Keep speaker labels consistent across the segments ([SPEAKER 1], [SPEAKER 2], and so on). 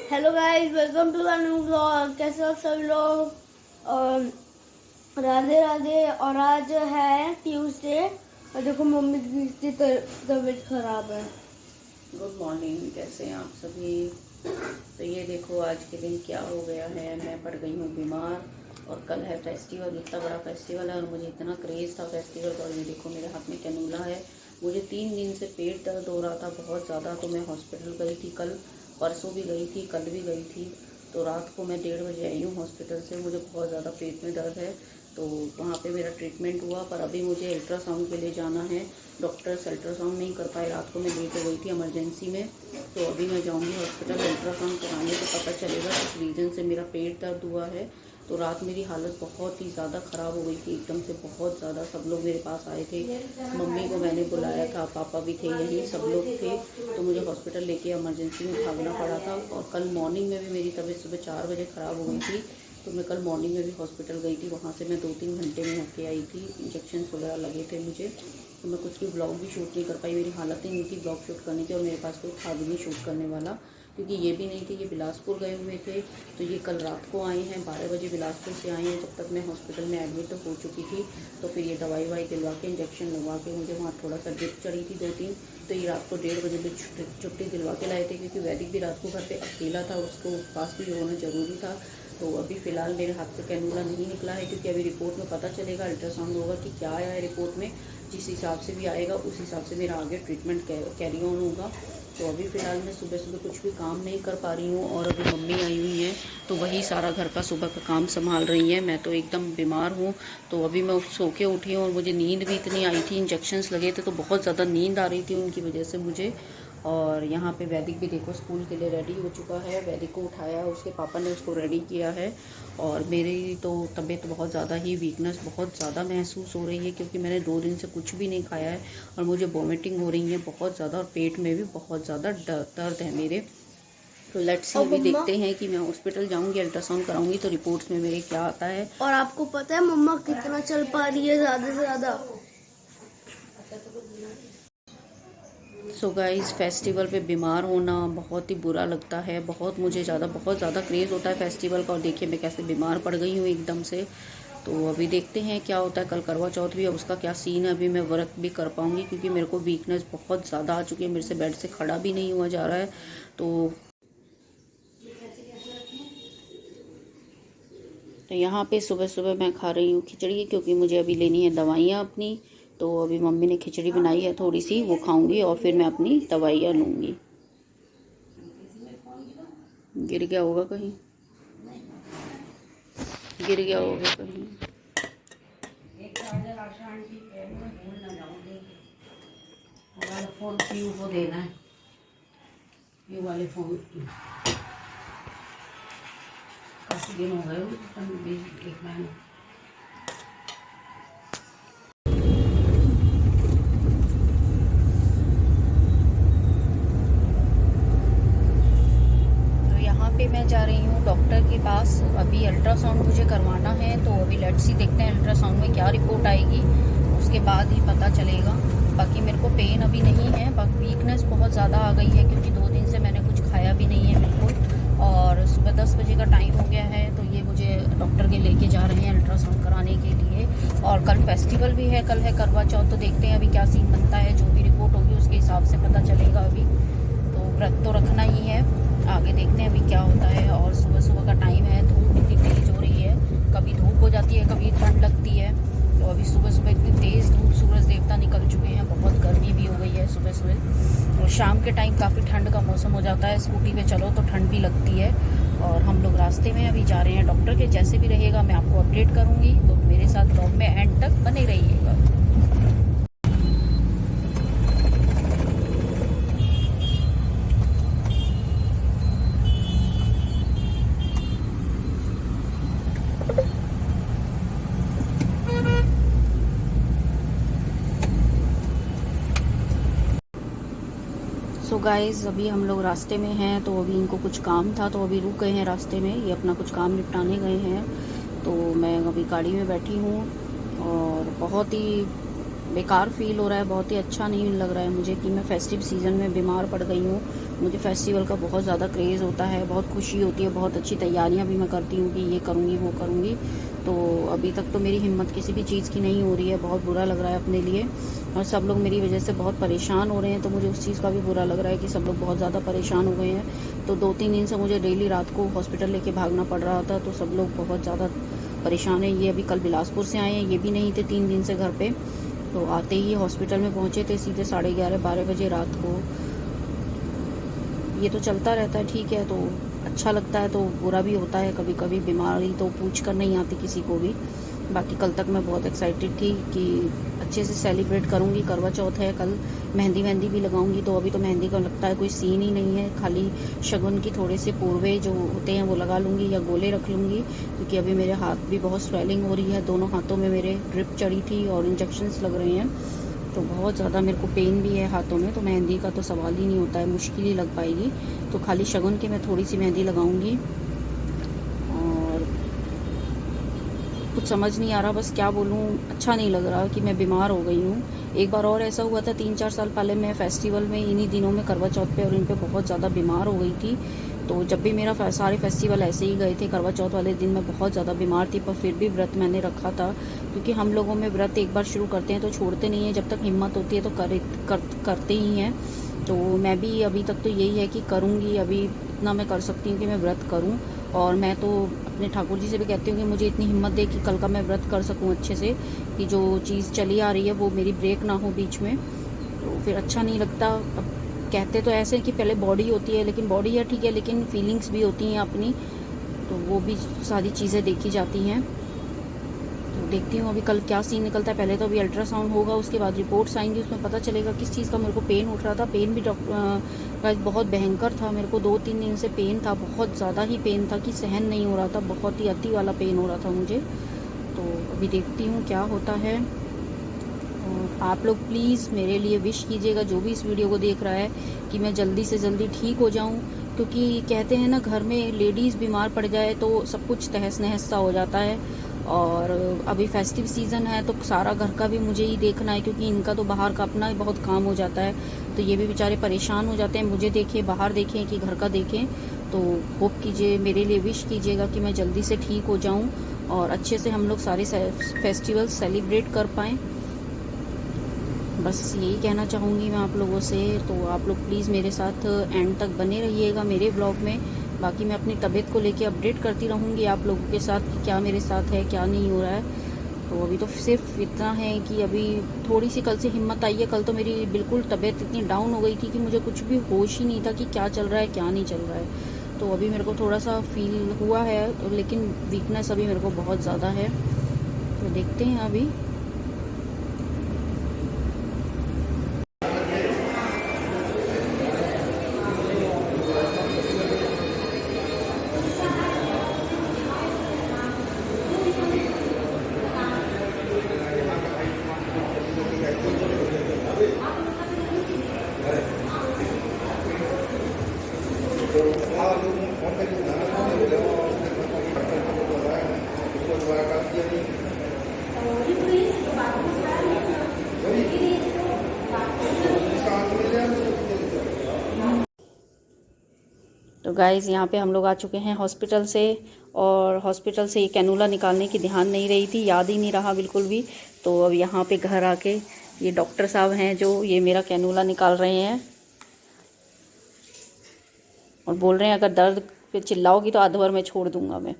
[SPEAKER 1] Hello guys, welcome to the new blog. कैसे हो सब लोग? राधे राधे। और आज है ट्यूसडे और देखो मम्मी की तबीयत खराब है।
[SPEAKER 2] गुड मॉर्निंग, कैसे हैं आप सभी। तो ये देखो आज के दिन क्या हो गया है, मैं पड़ गई हूँ बीमार। और कल है फेस्टिवल, इतना बड़ा फेस्टिवल है और मुझे इतना क्रेज़ था फेस्टिवल का। और ये देखो मेरे हाथ में कैनूला है। मुझे 3 दिन से पेट दर्द हो रहा था बहुत ज़्यादा, तो मैं हॉस्पिटल गई थी कल, परसों भी गई थी, कल भी गई थी। तो रात को मैं 1:30 बजे आई हूँ हॉस्पिटल से। मुझे बहुत ज़्यादा पेट में दर्द है, तो वहाँ पे मेरा ट्रीटमेंट हुआ। पर अभी मुझे अल्ट्रासाउंड के लिए जाना है। डॉक्टर्स अल्ट्रासाउंड नहीं कर पाए, रात को मैं लेट हो गई थी इमरजेंसी में। तो अभी मैं जाऊँगी हॉस्पिटल अल्ट्रासाउंड कराने, तो पता चलेगा किस रीज़न से मेरा पेट दर्द हुआ है। तो रात मेरी हालत बहुत ही ज़्यादा ख़राब हो गई थी, एकदम से बहुत ज़्यादा। सब लोग मेरे पास आए थे, मम्मी को मैंने बुलाया था, पापा भी थे यहीं, सब लोग थे। तो मुझे हॉस्पिटल लेके इमरजेंसी में भागना पड़ा था। और कल मॉर्निंग में भी मेरी तबीयत सुबह 4 बजे ख़राब हो गई थी। तो मैं कल मॉर्निंग में भी हॉस्पिटल गई थी, वहाँ से मैं 2-3 घंटे में होके आई थी। इंजेक्शन वगैरह लगे थे मुझे, तो मैं कुछ भी ब्लॉग भी शूट नहीं कर पाई। मेरी हालत ही नहीं थी ब्लॉग शूट करने की, और मेरे पास कोई था भी नहीं शूट करने वाला, क्योंकि ये भी नहीं थे, ये बिलासपुर गए हुए थे। तो ये कल रात को आए हैं, 12 बजे बिलासपुर से आए हैं। जब तक मैं हॉस्पिटल में एडमिट हो चुकी थी, तो फिर ये दवाई वाई दिलवा के इंजेक्शन लगवा के मुझे वहाँ थोड़ा सा ड्रिप चढ़ी थी 2-3। तो ये रात को 1:30 बजे भी छुट्टी दिलवा के लाए थे, क्योंकि वैदिक भी रात को घर पे अकेला था, उसको पास भी होना ज़रूरी था। तो अभी फ़िलहाल मेरे हाथ से कैनूला नहीं निकला है, क्योंकि अभी रिपोर्ट में पता चलेगा, अल्ट्रासाउंड होगा कि क्या आया है रिपोर्ट में। जिस हिसाब से भी आएगा उस हिसाब से मेरा आगे ट्रीटमेंट कैरी ऑन होगा। तो अभी फ़िलहाल मैं सुबह सुबह कुछ भी काम नहीं कर पा रही हूँ। और अभी मम्मी आई हुई हैं, तो वही सारा घर का सुबह का काम संभाल रही हैं। मैं तो एकदम बीमार हूँ। तो अभी मैं सो के उठी हूँ, और मुझे नींद भी इतनी आई थी, इंजेक्शन्स लगे थे तो बहुत ज़्यादा नींद आ रही थी उनकी वजह से मुझे। और यहाँ पे वैदिक भी देखो स्कूल के लिए रेडी हो चुका है। वैदिक को उठाया, उसके पापा ने उसको रेडी किया है। और मेरी तो तबीयत बहुत ज़्यादा ही, वीकनेस बहुत ज़्यादा महसूस हो रही है, क्योंकि मैंने 2 दिन से कुछ भी नहीं खाया है। और मुझे वॉमिटिंग हो रही है बहुत ज़्यादा, और पेट में भी बहुत ज़्यादा दर्द है मेरे। तो लेट्स सी, अभी देखते हैं कि मैं हॉस्पिटल जाऊंगी, अल्ट्रासाउंड कराऊंगी, तो रिपोर्ट्स में मेरे क्या आता है।
[SPEAKER 1] और आपको पता है मम्मा कितना चल पा रही है ज़्यादा से ज़्यादा?
[SPEAKER 2] सो गाइस, फेस्टिवल पे बीमार होना बहुत ही बुरा लगता है। बहुत बहुत ज़्यादा क्रेज़ होता है फेस्टिवल का। और देखिए मैं कैसे बीमार पड़ गई हूँ एकदम से। तो अभी देखते हैं क्या होता है। कल करवा चौथ भी है, उसका क्या सीन है। अभी मैं व्रत भी कर पाऊँगी, क्योंकि मेरे को वीकनेस बहुत ज़्यादा आ चुकी है। मेरे से बेड से खड़ा भी नहीं हुआ जा रहा है। तो यहाँ पे सुबह सुबह मैं खा रही हूँ खिचड़ी, क्योंकि मुझे अभी लेनी है दवाइयाँ अपनी। तो अभी मम्मी ने खिचड़ी बनाई है थोड़ी सी, वो खाऊंगी और फिर मैं अपनी दवाइयाँ लूँगी। गिर गया होगा कहीं, गिर गया होगा कहीं। फोन पीयू को देना है, ये वाले फोन काफ़ी दिन हो गए, एक महीना। पे मैं जा रही हूँ डॉक्टर के पास। अभी अल्ट्रासाउंड मुझे करवाना है, तो अभी लेट्स सी देखते हैं अल्ट्रासाउंड में क्या रिपोर्ट आएगी, उसके बाद ही पता चलेगा। बाकी मेरे को पेन अभी नहीं है, बाकी वीकनेस बहुत ज़्यादा आ गई है, क्योंकि 2 दिन से मैंने कुछ खाया भी नहीं है बिल्कुल। और सुबह 10 बजे का टाइम हो गया है, तो ये मुझे डॉक्टर के लेके जा रहे हैं अल्ट्रासाउंड कराने के लिए। और कल फेस्टिवल भी है, कल है करवा चौथ, तो देखते हैं अभी क्या सीन बनता है। जो भी रिपोर्ट होगी उसके हिसाब से पता चलेगा। अभी तो व्रत तो रखना ही है, आगे देखते हैं अभी क्या होता है। और सुबह सुबह का टाइम है, धूप इतनी तेज़ हो रही है, कभी धूप हो जाती है, कभी ठंड लगती है। तो अभी सुबह सुबह इतनी तेज़ धूप, सूरज देवता निकल चुके हैं, बहुत गर्मी भी हो गई है सुबह सुबह। और शाम के टाइम काफ़ी ठंड का मौसम हो जाता है, स्कूटी पे चलो तो ठंड भी लगती है। और हम लोग रास्ते में अभी जा रहे हैं डॉक्टर के। जैसे भी रहेगा मैं आपको अपडेट करूँगी, तो मेरे साथ ब्लॉग में एंड तक बने रहिएगा। सो गाइज़, अभी हम लोग रास्ते में हैं, तो अभी इनको कुछ काम था, तो अभी रुक गए हैं रास्ते में। ये अपना कुछ काम निपटाने गए हैं, तो मैं अभी गाड़ी में बैठी हूँ। और बहुत ही बेकार फील हो रहा है, बहुत ही अच्छा नहीं लग रहा है मुझे कि मैं फेस्टिव सीज़न में बीमार पड़ गई हूँ। मुझे फेस्टिवल का बहुत ज़्यादा क्रेज़ होता है, बहुत खुशी होती है, बहुत अच्छी तैयारियां भी मैं करती हूँ कि ये करूँगी वो करूँगी। तो अभी तक तो मेरी हिम्मत किसी भी चीज़ की नहीं हो रही है, बहुत बुरा लग रहा है अपने लिए, और सब लोग मेरी वजह से बहुत परेशान हो रहे हैं। तो मुझे उस चीज़ का भी बुरा लग रहा है कि सब लोग बहुत ज़्यादा परेशान हो गए हैं। तो 2-3 दिन से मुझे डेली रात को हॉस्पिटल लेके भागना पड़ रहा था, तो सब लोग बहुत ज़्यादा परेशान है। ये अभी कल बिलासपुर से आए हैं, ये भी नहीं थे 3 दिन से घर पे। तो आते ही हॉस्पिटल में पहुँचे थे सीधे 11:30-12 बजे रात को। ये तो चलता रहता है, ठीक है, तो अच्छा लगता है, तो बुरा भी होता है कभी कभी। बीमारी तो पूछ कर नहीं आती किसी को भी। बाकी कल तक मैं बहुत एक्साइटेड थी कि अच्छे से सेलिब्रेट करूँगी। करवा चौथ है कल, मेहंदी भी लगाऊंगी। तो अभी तो मेहंदी का लगता है कोई सीन ही नहीं है, खाली शगुन की थोड़े से पूर्वे जो होते हैं वो लगा लूँगी या गोले रख लूँगी, क्योंकि अभी मेरे हाथ भी बहुत स्वेलिंग हो रही है। दोनों हाथों में मेरे ड्रिप चढ़ी थी और इंजेक्शन्स लग रहे हैं, तो बहुत ज़्यादा मेरे को पेन भी है हाथों में। तो मेहंदी का तो सवाल ही नहीं होता है, मुश्किल ही लग पाएगी। तो खाली शगुन की मैं थोड़ी सी मेहंदी लगाऊंगी, और कुछ समझ नहीं आ रहा बस क्या बोलूँ। अच्छा नहीं लग रहा कि मैं बीमार हो गई हूँ। एक बार और ऐसा हुआ था 3-4 साल पहले, मैं फेस्टिवल में इन्हीं दिनों में करवा चौथ पे और इन पे बहुत ज़्यादा बीमार हो गई थी। तो जब भी मेरा सारे फेस्टिवल ऐसे ही गए थे, करवा चौथ वाले दिन मैं बहुत ज़्यादा बीमार थी, पर फिर भी व्रत मैंने रखा था, क्योंकि हम लोगों में व्रत एक बार शुरू करते हैं तो छोड़ते नहीं हैं। जब तक हिम्मत होती है तो करते ही हैं। तो मैं भी अभी तक तो यही है कि करूँगी, अभी इतना मैं कर सकती हूँ कि मैं व्रत करूँ। और मैं तो अपने ठाकुर जी से भी कहती हूँ कि मुझे इतनी हिम्मत दे कि कल का मैं व्रत कर सकूँ अच्छे से, कि जो चीज़ चली आ रही है वो मेरी ब्रेक ना हो बीच में, तो फिर अच्छा नहीं लगता। अब कहते तो ऐसे कि पहले बॉडी होती है, लेकिन बॉडी है ठीक है, लेकिन फीलिंग्स भी होती हैं अपनी, तो वो भी सारी चीज़ें देखी जाती हैं। तो देखती हूँ अभी कल क्या सीन निकलता है। पहले तो अभी अल्ट्रासाउंड होगा, उसके बाद रिपोर्ट्स आएंगी, उसमें पता चलेगा किस चीज़ का मेरे को पेन उठ रहा था। पेन भी डॉक्टर बहुत भयंकर था, मेरे को 2-3 दिन से पेन था, बहुत ज़्यादा ही पेन था कि सहन नहीं हो रहा था, बहुत ही अति वाला पेन हो रहा था मुझे। तो अभी देखती हूँ क्या होता है। और आप लोग प्लीज़ मेरे लिए विश कीजिएगा, जो भी इस वीडियो को देख रहा है, कि मैं जल्दी से जल्दी ठीक हो जाऊं, क्योंकि कहते हैं ना घर में लेडीज़ बीमार पड़ जाए तो सब कुछ तहस नहस सा हो जाता है। और अभी फेस्टिव सीज़न है तो सारा घर का भी मुझे ही देखना है, क्योंकि इनका तो बाहर का अपना ही बहुत काम हो जाता है। तो ये भी बेचारे परेशान हो जाते हैं, मुझे देखें, बाहर देखें कि घर का देखें। तो होप कीजिए, मेरे लिए विश कीजिएगा कि मैं जल्दी से ठीक हो जाऊँ और अच्छे से हम लोग सारे फेस्टिवल सेलिब्रेट कर पाएँ। बस यही कहना चाहूँगी मैं आप लोगों से। तो आप लोग प्लीज़ मेरे साथ एंड तक बने रहिएगा मेरे ब्लॉग में। बाकी मैं अपनी तबीयत को लेके अपडेट करती रहूँगी आप लोगों के साथ कि क्या मेरे साथ है, क्या नहीं हो रहा है। तो अभी तो सिर्फ इतना है कि अभी थोड़ी सी कल से हिम्मत आई है। कल तो मेरी बिल्कुल तबीयत इतनी डाउन हो गई थी कि मुझे कुछ भी होश ही नहीं था कि क्या चल रहा है क्या नहीं चल रहा है। तो अभी मेरे को थोड़ा सा फील हुआ है, लेकिन वीकनेस अभी मेरे को बहुत ज़्यादा है। तो देखते हैं अभी। तो गाइज़ यहाँ पे हम लोग आ चुके हैं हॉस्पिटल से, और हॉस्पिटल से ये कैनुला निकालने की ध्यान नहीं रही थी, याद ही नहीं रहा बिल्कुल भी। तो अब यहाँ पे घर आके ये डॉक्टर साहब हैं जो ये मेरा कैनुला निकाल रहे हैं, और बोल रहे हैं अगर दर्द पे चिल्लाओगी तो आध भर में छोड़ दूंगा मैं।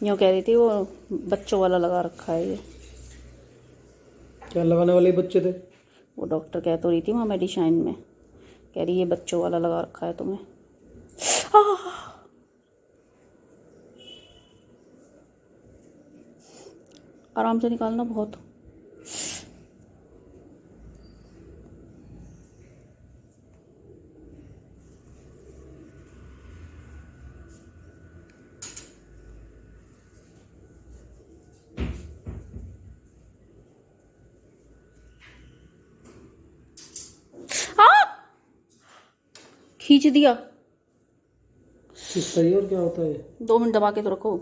[SPEAKER 2] यूँ कह रही थी वो बच्चों वाला लगा रखा है ये।
[SPEAKER 3] क्या लगाने वाले बच्चे थे?
[SPEAKER 2] वो डॉक्टर कह तो रही थी वहाँ मेडिशाइन में, कह रही ये बच्चों वाला लगा रखा है तुम्हें। आराम से निकालना बहुत। खींच दिया।
[SPEAKER 3] किस तरह और क्या होता है?
[SPEAKER 2] 2 मिनट दबा के तो रखो।